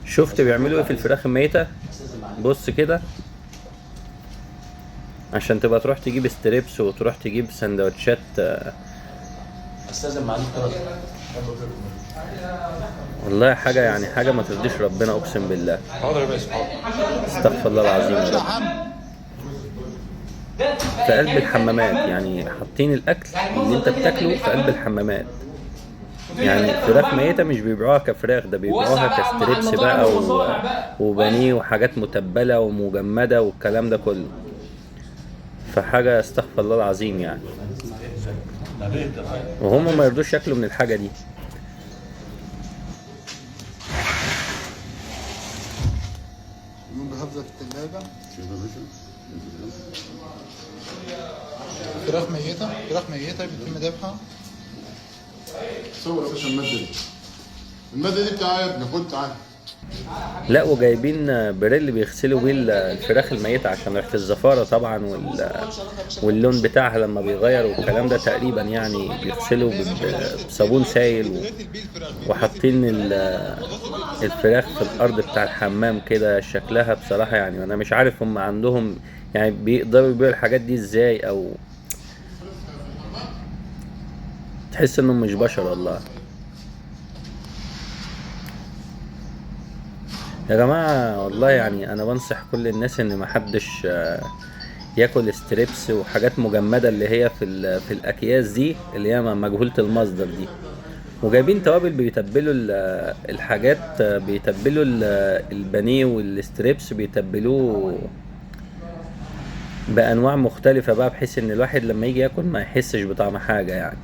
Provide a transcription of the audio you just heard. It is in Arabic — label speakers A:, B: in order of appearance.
A: شفت بيعملوا ايه في الفراخ الميتة؟ بص كده، عشان تبقى تروح تجيب ستريبس وتروح تجيب سندوتشات.
B: استاذن معلش ثلاث.
A: والله حاجة يعني حاجة ما ترضيش ربنا، اقسم بالله.
B: حاضر يا باشا حاضر.
A: استغفر الله العظيم يا رب. في قلب الحمامات، يعني حاطين الاكل اللي انت بتاكله في قلب الحمامات. يعني فراخ ميتة مش بيبيعوها كفراخ، ده بيبيعوها كستريبس بقى وبانيه وحاجات متبلة ومجمدة والكلام ده كله. فحاجة استغفر الله العظيم يعني. وهم ما يرضوش ياكلوا من الحاجة دي.
C: يوم بحفظها في الثلاجة. فراخ ميتة، فراخ ميتة بيتم ذبحها.
D: صور يا باشا المادة دي. المادة دي بتاعي يا ابني، خد تعالى.
A: لا، وجايبين بريل بيغسلوا بيه الفراخ الميتة عشان ريحة الزفارة طبعا، واللون بتاعها لما بيغير والكلام ده تقريبا، يعني بيغسلوا بصابون سائل. وحاطين الفراخ في الأرض بتاع الحمام كده. شكلها بصراحة يعني أنا مش عارف هم عندهم يعني بيقدروا يبيعوا الحاجات دي ازاي، أو تحس انهم مش بشر والله. يا جماعة والله يعني انا بنصح كل الناس ان محدش ياكل ستريبس وحاجات مجمدة اللي هي في الاكياس دي اللي هي مجهولة المصدر دي. وجايبين توابل بيتبلوا الحاجات، بيتبلوا البانيه والستريبس بيتبلوه بانواع مختلفة بقى، بحيث ان الواحد لما يجي ياكل ما يحسش بطعم حاجة يعني.